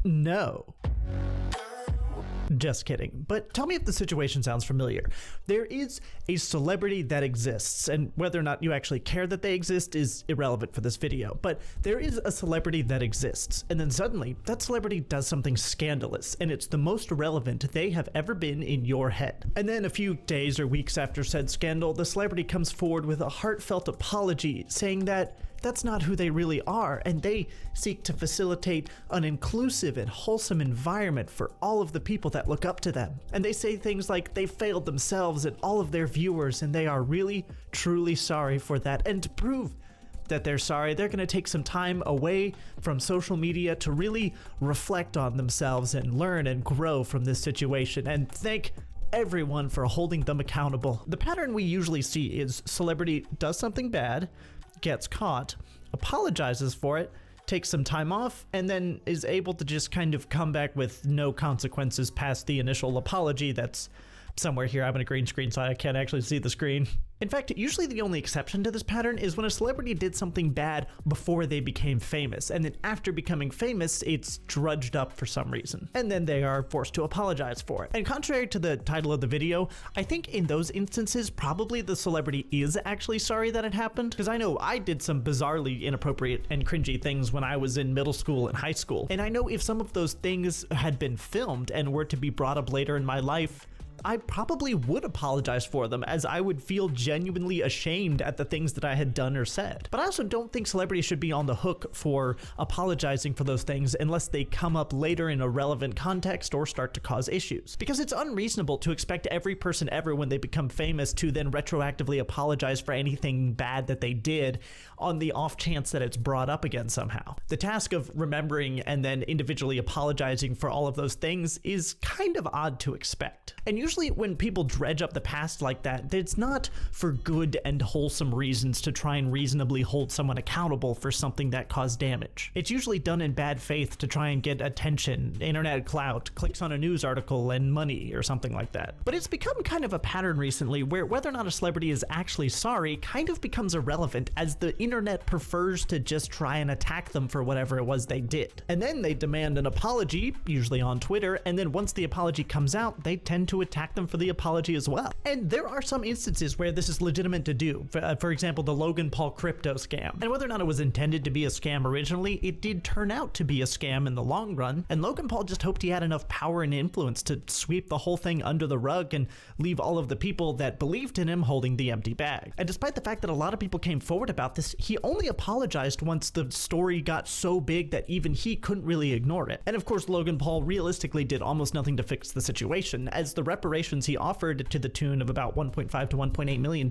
No. Just kidding. But tell me if the situation sounds familiar. There is a celebrity that exists, and whether or not you actually care that they exist is irrelevant for this video, but there is a celebrity that exists, and then suddenly that celebrity does something scandalous, and it's the most relevant they have ever been in your head. And then a few days or weeks after said scandal, the celebrity comes forward with a heartfelt apology, saying that that's not who they really are, and they seek to facilitate an inclusive and wholesome environment for all of the people that look up to them. And they say things like they failed themselves and all of their viewers, and they are really, truly sorry for that. And to prove that they're sorry, they're gonna take some time away from social media to really reflect on themselves and learn and grow from this situation, and thank everyone for holding them accountable. The pattern we usually see is celebrity does something bad, gets caught, apologizes for it, takes some time off, and then is able to just kind of come back with no consequences past the initial apology that's somewhere here. I'm in a green screen, so I can't actually see the screen. In fact, usually the only exception to this pattern is when a celebrity did something bad before they became famous, and then after becoming famous, it's drudged up for some reason, and then they are forced to apologize for it. And contrary to the title of the video, I think in those instances, probably the celebrity is actually sorry that it happened, because I know I did some bizarrely inappropriate and cringy things when I was in middle school and high school, and I know if some of those things had been filmed and were to be brought up later in my life, I probably would apologize for them, as I would feel genuinely ashamed at the things that I had done or said. But I also don't think celebrities should be on the hook for apologizing for those things unless they come up later in a relevant context or start to cause issues. Because it's unreasonable to expect every person ever when they become famous to then retroactively apologize for anything bad that they did on the off chance that it's brought up again somehow. The task of remembering and then individually apologizing for all of those things is kind of odd to expect. And usually when people dredge up the past like that, it's not for good and wholesome reasons to try and reasonably hold someone accountable for something that caused damage. It's usually done in bad faith to try and get attention, internet clout, clicks on a news article, and money or something like that. But it's become kind of a pattern recently where whether or not a celebrity is actually sorry kind of becomes irrelevant, as the internet prefers to just try and attack them for whatever it was they did. And then they demand an apology, usually on Twitter, and then once the apology comes out, they tend to attack them for the apology as well. And there are some instances where this is legitimate to do. For example, the Logan Paul crypto scam. And whether or not it was intended to be a scam originally, it did turn out to be a scam in the long run, and Logan Paul just hoped he had enough power and influence to sweep the whole thing under the rug and leave all of the people that believed in him holding the empty bag. And despite the fact that a lot of people came forward about this, he only apologized once the story got so big that even he couldn't really ignore it. And of course, Logan Paul realistically did almost nothing to fix the situation, as the reparations he offered to the tune of about $1.5 to $1.8 million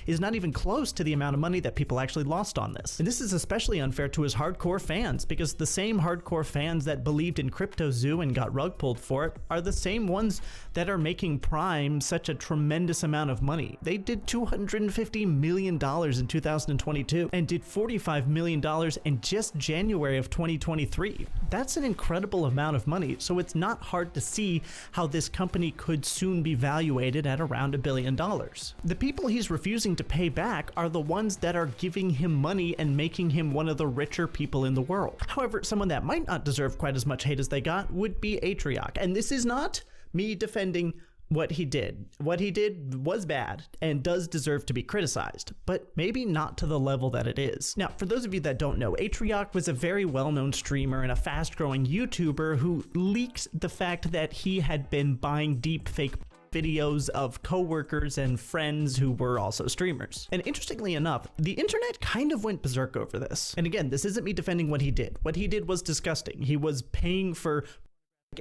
is not even close to the amount of money that people actually lost on this. And this is especially unfair to his hardcore fans, because the same hardcore fans that believed in Crypto Zoo and got rug pulled for it are the same ones that are making Prime such a tremendous amount of money. They did $250 million in 2022 and did $45 million in just January of 2023. That's an incredible amount of money, so it's not hard to see how this company could soon be valuated at around $1 billion. The people he's refusing to pay back are the ones that are giving him money and making him one of the richer people in the world. However, someone that might not deserve quite as much hate as they got would be Atrioc. And this is not me defending what he did. What he did was bad and does deserve to be criticized, but maybe not to the level that it is. Now, for those of you that don't know, Atrioc was a very well-known streamer and a fast-growing YouTuber who leaks the fact that he had been buying deepfake videos of coworkers and friends who were also streamers. And interestingly enough, the internet kind of went berserk over this. And again, this isn't me defending what he did. What he did was disgusting. He was paying for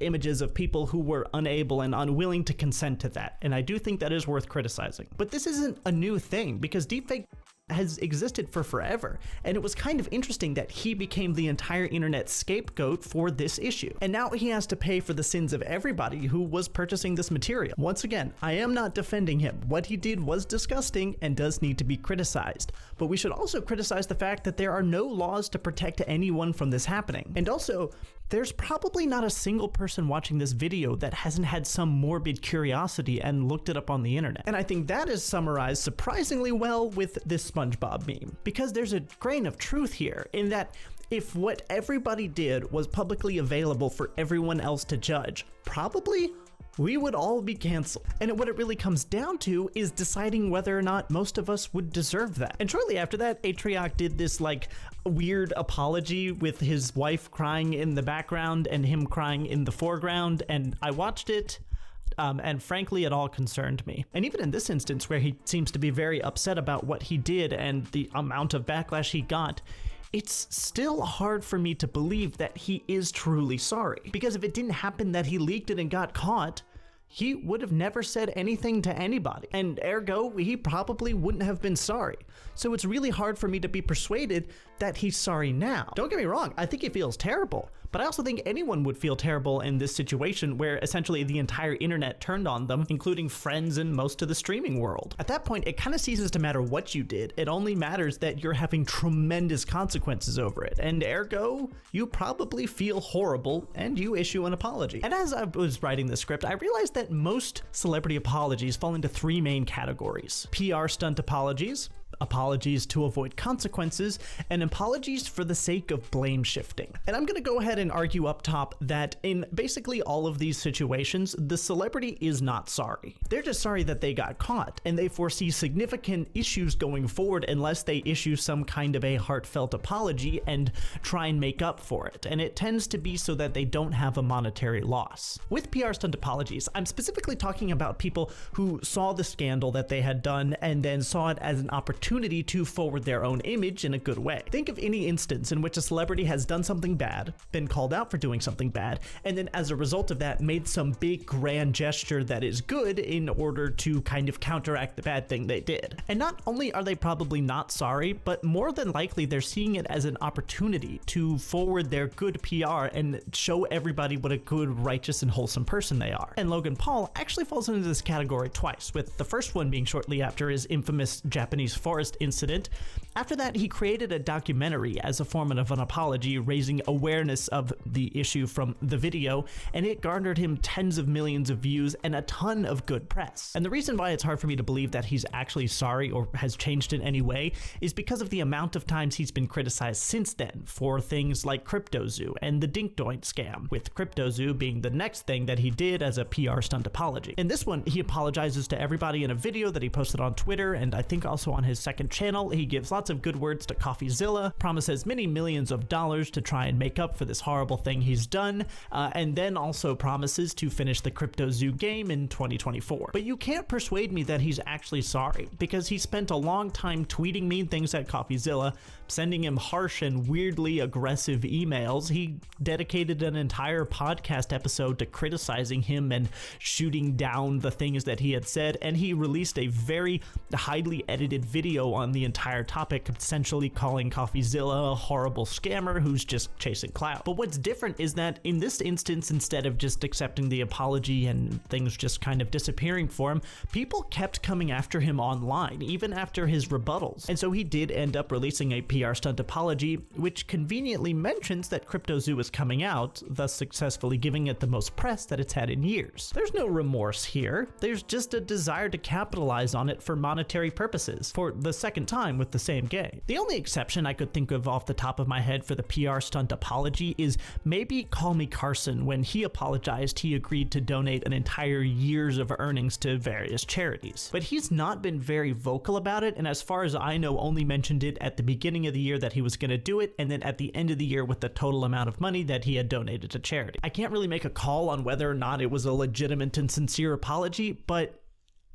images of people who were unable and unwilling to consent to that. And I do think that is worth criticizing. But this isn't a new thing, because deepfake has existed for forever, and it was kind of interesting that he became the entire internet scapegoat for this issue. And now he has to pay for the sins of everybody who was purchasing this material. Once again, I am not defending him. What he did was disgusting and does need to be criticized. But we should also criticize the fact that there are no laws to protect anyone from this happening. And also, there's probably not a single person watching this video that hasn't had some morbid curiosity and looked it up on the internet. And I think that is summarized surprisingly well with this SpongeBob meme, because there's a grain of truth here in that if what everybody did was publicly available for everyone else to judge, probably we would all be canceled. And what it really comes down to is deciding whether or not most of us would deserve that. And shortly after that, Atrioc did this like weird apology with his wife crying in the background and him crying in the foreground, and I watched it. And frankly, it all concerned me. And even in this instance, where he seems to be very upset about what he did and the amount of backlash he got, it's still hard for me to believe that he is truly sorry. Because if it didn't happen that he leaked it and got caught, he would have never said anything to anybody. And ergo, he probably wouldn't have been sorry. So it's really hard for me to be persuaded that he's sorry now. Don't get me wrong, I think he feels terrible. But I also think anyone would feel terrible in this situation where essentially the entire internet turned on them, including friends and most of the streaming world. At that point, it kind of ceases to matter what you did. It only matters that you're having tremendous consequences over it. And ergo, you probably feel horrible and you issue an apology. And as I was writing the script, I realized that most celebrity apologies fall into three main categories: PR stunt apologies, apologies to avoid consequences, and apologies for the sake of blame shifting. And I'm gonna go ahead and argue up top that in basically all of these situations, the celebrity is not sorry. They're just sorry that they got caught, and they foresee significant issues going forward unless they issue some kind of a heartfelt apology and try and make up for it. And it tends to be so that they don't have a monetary loss. With PR stunt apologies, I'm specifically talking about people who saw the scandal that they had done and then saw it as an opportunity to forward their own image in a good way. Think of any instance in which a celebrity has done something bad, been called out for doing something bad, and then as a result of that made some big grand gesture that is good in order to kind of counteract the bad thing they did. And not only are they probably not sorry, but more than likely they're seeing it as an opportunity to forward their good PR and show everybody what a good, righteous, and wholesome person they are. And Logan Paul actually falls into this category twice, with the first one being shortly after his infamous Japanese forest incident. After that, he created a documentary as a form of an apology, raising awareness of the issue from the video, and it garnered him tens of millions of views and a ton of good press. And the reason why it's hard for me to believe that he's actually sorry or has changed in any way is because of the amount of times he's been criticized since then for things like CryptoZoo and the Dinkdoink scam, with CryptoZoo being the next thing that he did as a PR stunt apology. In this one, he apologizes to everybody in a video that he posted on Twitter, and I think also on his second channel. He gives lots of good words to CoffeeZilla, promises many millions of dollars to try and make up for this horrible thing he's done, and then also promises to finish the CryptoZoo game in 2024. But you can't persuade me that he's actually sorry, because he spent a long time tweeting mean things at CoffeeZilla, sending him harsh and weirdly aggressive emails. He dedicated an entire podcast episode to criticizing him and shooting down the things that he had said, and he released a very highly edited video on the entire topic, essentially calling CoffeeZilla a horrible scammer who's just chasing clout. But what's different is that in this instance, instead of just accepting the apology and things just kind of disappearing for him, people kept coming after him online, even after his rebuttals. And so he did end up releasing a PR stunt apology, which conveniently mentions that CryptoZoo is coming out, thus successfully giving it the most press that it's had in years. There's no remorse here. There's just a desire to capitalize on it for monetary purposes, for the second time with the same game. The only exception I could think of off the top of my head for the PR stunt apology is maybe Call Me Carson. When he apologized, he agreed to donate an entire year's of earnings to various charities. But he's not been very vocal about it, and as far as I know, only mentioned it at the beginning of the year that he was going to do it, and then at the end of the year with the total amount of money that he had donated to charity. I can't really make a call on whether or not it was a legitimate and sincere apology, but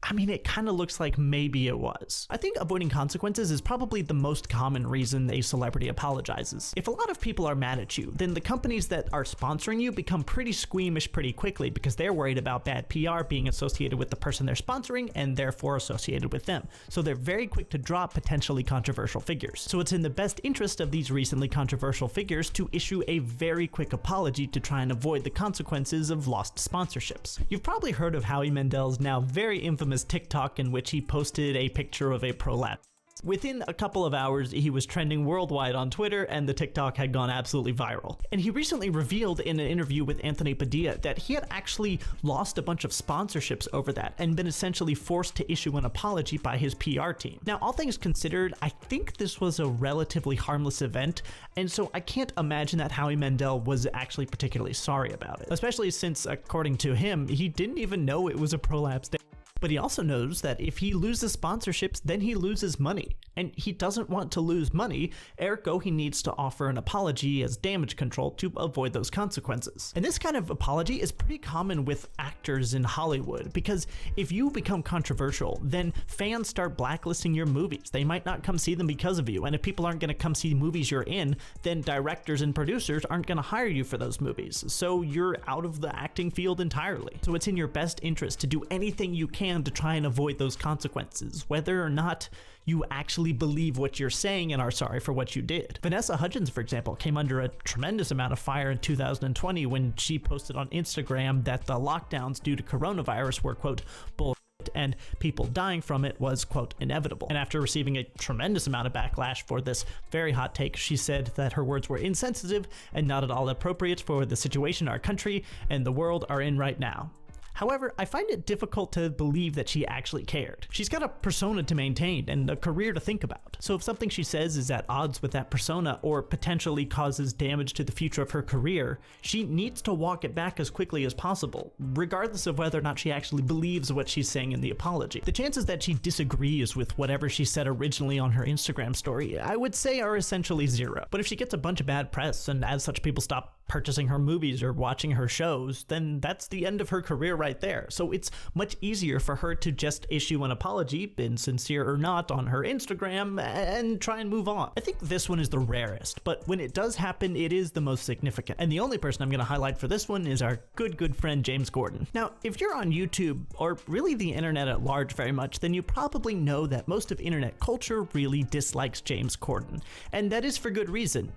I mean, it kind of looks like maybe it was. I think avoiding consequences is probably the most common reason a celebrity apologizes. If a lot of people are mad at you, then the companies that are sponsoring you become pretty squeamish pretty quickly because they're worried about bad PR being associated with the person they're sponsoring and therefore associated with them. So they're very quick to drop potentially controversial figures. So it's in the best interest of these recently controversial figures to issue a very quick apology to try and avoid the consequences of lost sponsorships. You've probably heard of Howie Mandel's now very infamous TikTok in which he posted a picture of a prolapse Within a couple of hours, he was trending worldwide on Twitter, and the TikTok had gone absolutely viral. And he recently revealed in an interview with Anthony Padilla that he had actually lost a bunch of sponsorships over that and been essentially forced to issue an apology by his PR team. Now, all things considered, I think this was a relatively harmless event, and so I can't imagine that Howie Mandel was actually particularly sorry about it, especially since, according to him, he didn't even know it was a prolapse day. But he also knows that if he loses sponsorships, then he loses money. And he doesn't want to lose money, ergo he needs to offer an apology as damage control to avoid those consequences. And this kind of apology is pretty common with actors in Hollywood, because if you become controversial, then fans start blacklisting your movies. They might not come see them because of you, and if people aren't going to come see movies you're in, then directors and producers aren't going to hire you for those movies. So you're out of the acting field entirely. So it's in your best interest to do anything you can to try and avoid those consequences, whether or not you actually believe what you're saying and are sorry for what you did. Vanessa Hudgens, for example, came under a tremendous amount of fire in 2020 when she posted on Instagram that the lockdowns due to coronavirus were, quote, bullshit, and people dying from it was, quote, inevitable. And after receiving a tremendous amount of backlash for this very hot take, she said that her words were insensitive and not at all appropriate for the situation our country and the world are in right now. However, I find it difficult to believe that she actually cared. She's got a persona to maintain and a career to think about. So if something she says is at odds with that persona or potentially causes damage to the future of her career, she needs to walk it back as quickly as possible, regardless of whether or not she actually believes what she's saying in the apology. The chances that she disagrees with whatever she said originally on her Instagram story, I would say, are essentially zero. But if she gets a bunch of bad press and as such people stop purchasing her movies or watching her shows, then that's the end of her career right there. So it's much easier for her to just issue an apology, been sincere or not, on her Instagram and try and move on. I think this one is the rarest, but when it does happen, it is the most significant. And the only person I'm going to highlight for this one is our good friend James Corden. Now, if you're on YouTube or really the internet at large very much, then you probably know that most of internet culture really dislikes James Corden. And that is for good reason.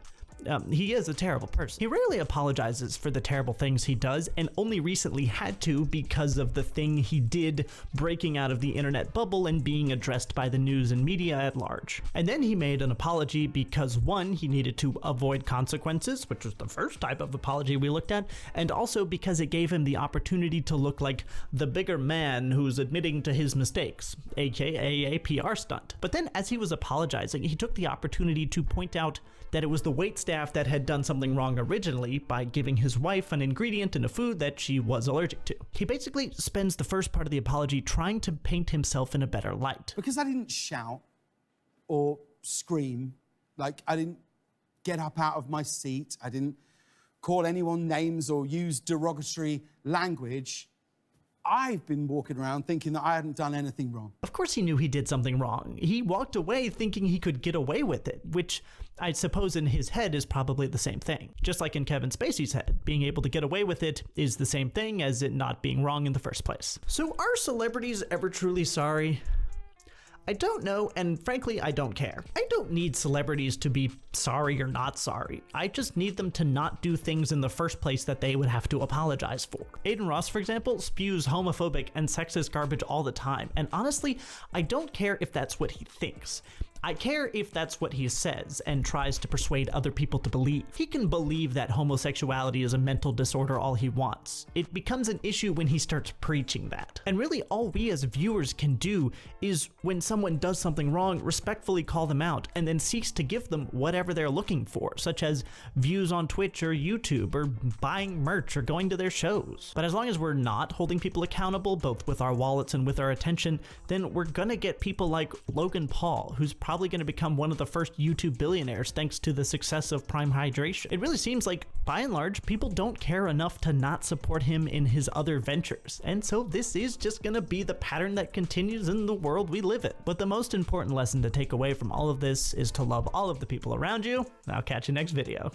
He is a terrible person. He rarely apologizes for the terrible things he does, and only recently had to because of the thing he did breaking out of the internet bubble and being addressed by the news and media at large. And then he made an apology because, one, he needed to avoid consequences, which was the first type of apology we looked at, and also because it gave him the opportunity to look like the bigger man who's admitting to his mistakes, aka a PR stunt. But then as he was apologizing, he took the opportunity to point out that it was the waitstaff that had done something wrong originally by giving his wife an ingredient in a food that she was allergic to. He basically spends the first part of the apology trying to paint himself in a better light. Because I didn't shout or scream, like I didn't get up out of my seat, I didn't call anyone names or use derogatory language, I've been walking around thinking that I hadn't done anything wrong. Of course he knew he did something wrong. He walked away thinking he could get away with it, which I suppose in his head is probably the same thing. Just like in Kevin Spacey's head, being able to get away with it is the same thing as it not being wrong in the first place. So are celebrities ever truly sorry? I don't know, and frankly, I don't care. I don't need celebrities to be sorry or not sorry. I just need them to not do things in the first place that they would have to apologize for. Aiden Ross, for example, spews homophobic and sexist garbage all the time, and honestly, I don't care if that's what he thinks. I care if that's what he says and tries to persuade other people to believe. He can believe that homosexuality is a mental disorder all he wants. It becomes an issue when he starts preaching that. And really all we as viewers can do is when someone does something wrong, respectfully call them out and then cease to give them whatever they're looking for, such as views on Twitch or YouTube or buying merch or going to their shows. But as long as we're not holding people accountable, both with our wallets and with our attention, then we're gonna get people like Logan Paul, who's probably going to become one of the first YouTube billionaires thanks to the success of Prime Hydration. It really seems like, by and large, people don't care enough to not support him in his other ventures. And so this is just going to be the pattern that continues in the world we live in. But the most important lesson to take away from all of this is to love all of the people around you. I'll catch you next video.